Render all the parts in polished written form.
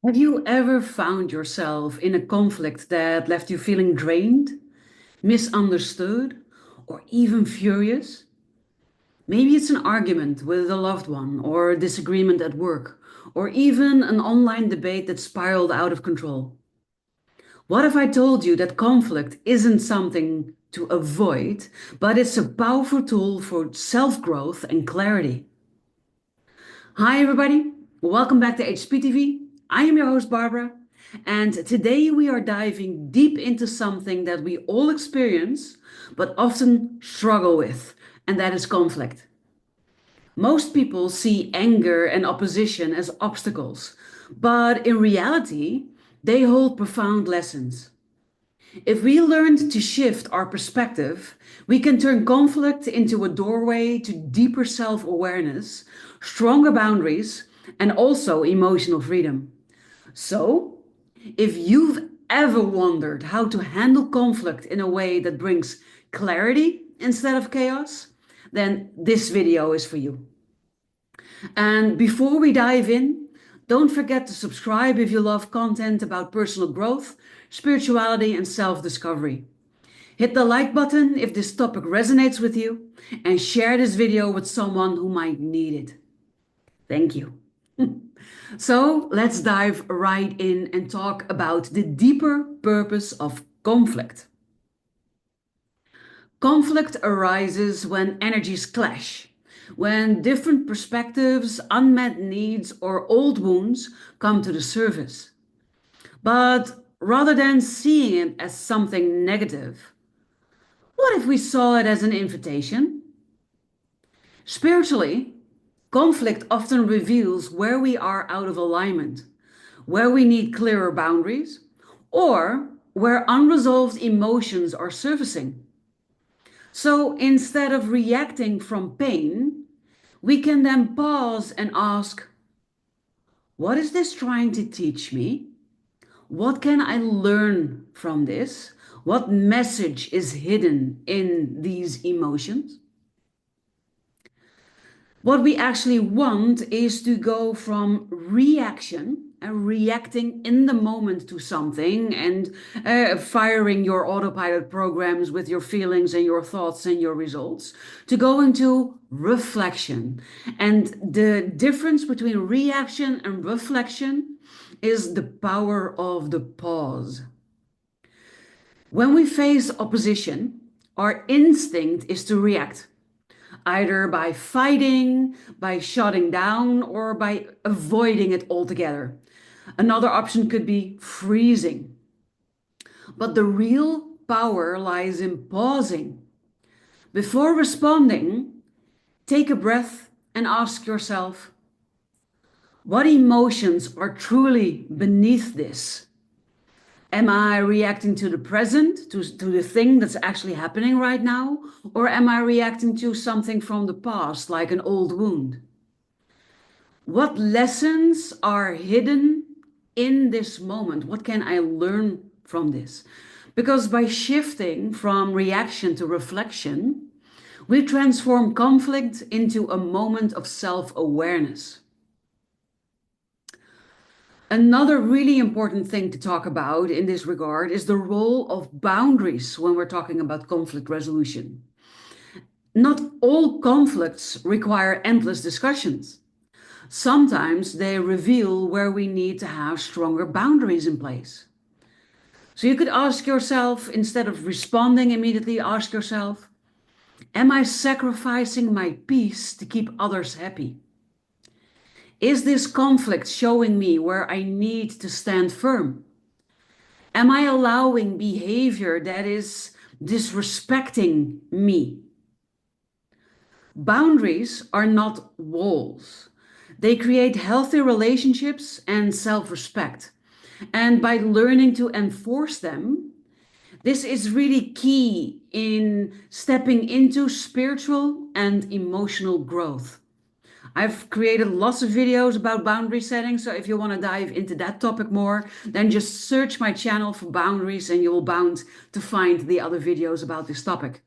Have you ever found yourself in a conflict that left you feeling drained, misunderstood, or even furious? Maybe it's an argument with a loved one, or a disagreement at work, or even an online debate that spiraled out of control. What if I told you that conflict isn't something to avoid, but it's a powerful tool for self growth and clarity? Hi, everybody. Welcome back to HPTV. I am your host, Barbara, and today we are diving deep into something that we all experience but often struggle with, and that is conflict. Most people see anger and opposition as obstacles, but in reality, they hold profound lessons. If we learned to shift our perspective, we can turn conflict into a doorway to deeper self awareness, stronger boundaries, and also emotional freedom. So, if you've ever wondered how to handle conflict in a way that brings clarity instead of chaos, then this video is for you. And before we dive in, don't forget to subscribe if you love content about personal growth, spirituality, and self discovery. Hit the like button if this topic resonates with you, and share this video with someone who might need it. Thank you. So let's dive right in and talk about the deeper purpose of conflict. Conflict arises when energies clash, when different perspectives, unmet needs, or old wounds come to the surface. But rather than seeing it as something negative, what if we saw it as an invitation? Spiritually, conflict often reveals where we are out of alignment, where we need clearer boundaries, or where unresolved emotions are surfacing. So instead of reacting from pain, we can then pause and ask, what is this trying to teach me? What can I learn from this? What message is hidden in these emotions? What we actually want is to go from reaction and reacting in the moment to something and firing your autopilot programs with your feelings and your thoughts and your results to go into reflection. And the difference between reaction and reflection is the power of the pause. When we face opposition, our instinct is to react either by fighting, by shutting down, or by avoiding it altogether. Another option could be freezing. But the real power lies in pausing. Before responding, take a breath and ask yourself, what emotions are truly beneath this? Am I reacting to the present, to the thing that's actually happening right now? Or am I reacting to something from the past, like an old wound? What lessons are hidden in this moment? What can I learn from this? Because by shifting from reaction to reflection, we transform conflict into a moment of self awareness. Another really important thing to talk about in this regard is the role of boundaries when we're talking about conflict resolution. Not all conflicts require endless discussions. Sometimes they reveal where we need to have stronger boundaries in place. So you could ask yourself, instead of responding immediately, ask yourself, am I sacrificing my peace to keep others happy? Is this conflict showing me where I need to stand firm? Am I allowing behavior that is disrespecting me? Boundaries are not walls. They create healthy relationships and self respect. And by learning to enforce them, this is really key in stepping into spiritual and emotional growth. I've created lots of videos about boundary setting, so if you want to dive into that topic more, then just search my channel for boundaries and you will bound to find the other videos about this topic.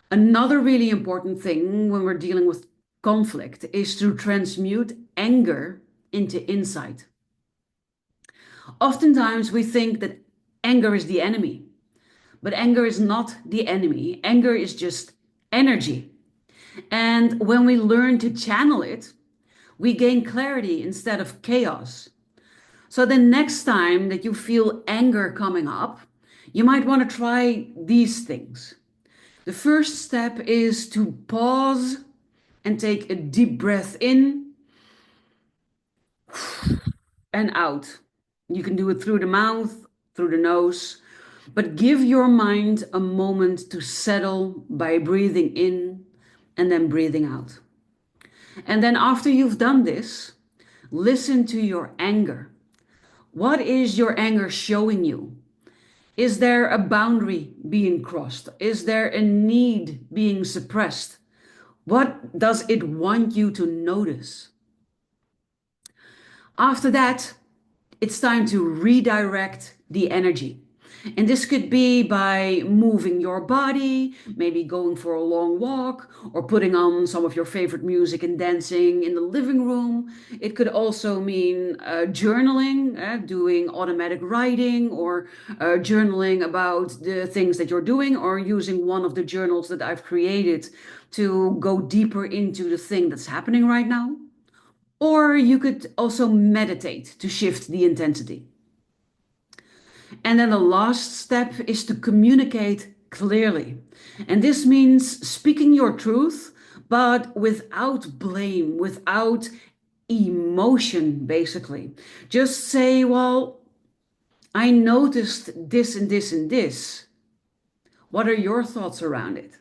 Another really important thing when we're dealing with conflict is to transmute anger into insight. Oftentimes we think that anger is the enemy, but anger is not the enemy. Anger is just energy. And when we learn to channel it, we gain clarity instead of chaos. So the next time that you feel anger coming up, you might want to try these things. The first step is to pause and take a deep breath in and out. You can do it through the mouth, through the nose, but give your mind a moment to settle by breathing in and then breathing out. And then after you've done this, listen to your anger. What is your anger showing you? Is there a boundary being crossed? Is there a need being suppressed? What does it want you to notice? After that, it's time to redirect the energy. And this could be by moving your body, maybe going for a long walk, or putting on some of your favorite music and dancing in the living room. It could also mean journaling, doing automatic writing, or journaling about the things that you're doing, or using one of the journals that I've created to go deeper into the thing that's happening right now. Or you could also meditate to shift the intensity. And then the last step is to communicate clearly. And this means speaking your truth, but without blame, without emotion, basically. Just say, well, I noticed this and this and this. What are your thoughts around it?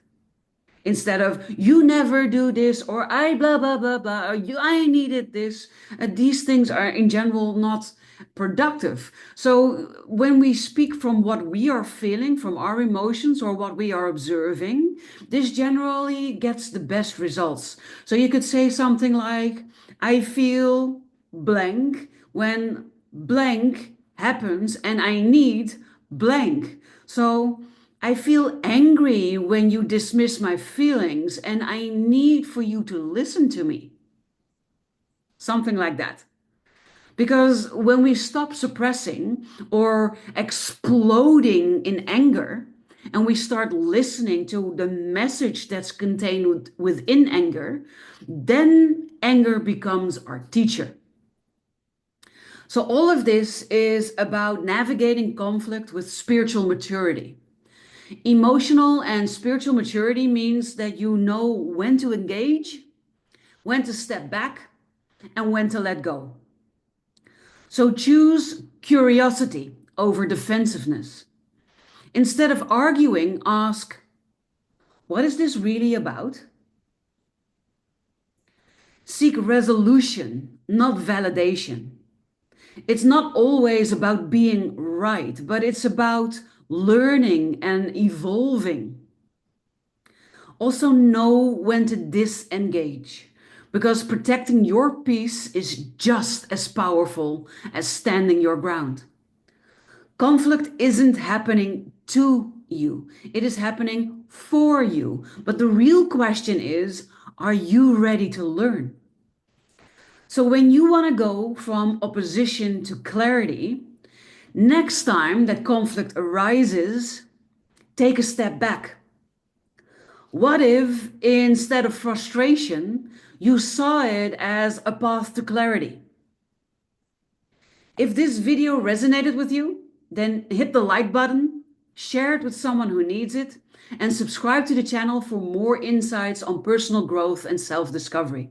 Instead of you never do this, or I blah blah blah blah, or you I needed this. These things are in general not productive. So when we speak from what we are feeling, from our emotions or what we are observing, this generally gets the best results. So you could say something like, I feel blank when blank happens and I need blank. So I feel angry when you dismiss my feelings and I need for you to listen to me. Something like that. Because when we stop suppressing or exploding in anger and we start listening to the message that's contained within anger, then anger becomes our teacher. So all of this is about navigating conflict with spiritual maturity. Emotional and spiritual maturity means that you know when to engage, when to step back, and when to let go. So choose curiosity over defensiveness. Instead of arguing, ask, what is this really about? Seek resolution, not validation. It's not always about being right, but it's about learning and evolving. Also know when to disengage, because protecting your peace is just as powerful as standing your ground. Conflict isn't happening to you, it is happening for you. But the real question is, are you ready to learn? So when you want to go from opposition to clarity, next time that conflict arises, take a step back. What if instead of frustration, you saw it as a path to clarity? If this video resonated with you, then hit the like button, share it with someone who needs it, and subscribe to the channel for more insights on personal growth and self-discovery.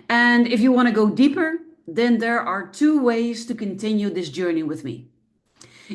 And if you want to go deeper, then there are two ways to continue this journey with me.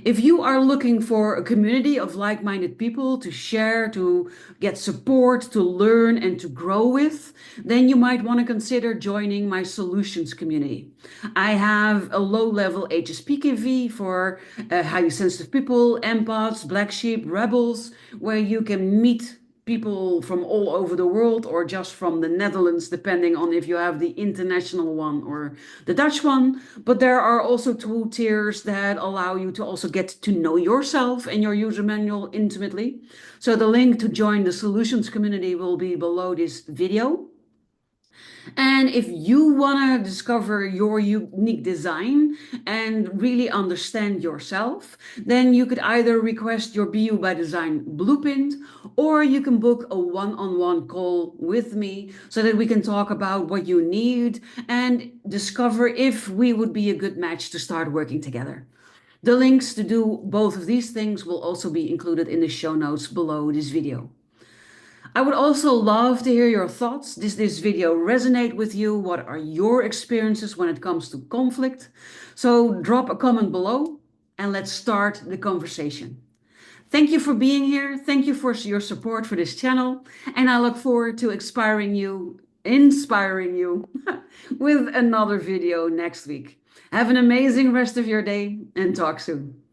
If you are looking for a community of like-minded people to share, to get support, to learn, and to grow with, then you might want to consider joining my solutions community. I have a low-level HSPKV for highly sensitive people, empaths, black sheep, rebels, where you can meet people from all over the world or just from the Netherlands, depending on if you have the international one or the Dutch one. But there are also two tiers that allow you to also get to know yourself and your user manual intimately. So the link to join the solutions community will be below this video. And if you want to discover your unique design and really understand yourself, then you could either request your BU by Design blueprint, or you can book a one-on-one call with me so that we can talk about what you need and discover if we would be a good match to start working together. The links to do both of these things will also be included in the show notes below this video. I would also love to hear your thoughts. Does this video resonate with you? What are your experiences when it comes to conflict? So drop a comment below and let's start the conversation. Thank you for being here. Thank you for your support for this channel. And I look forward to inspiring you with another video next week. Have an amazing rest of your day and talk soon.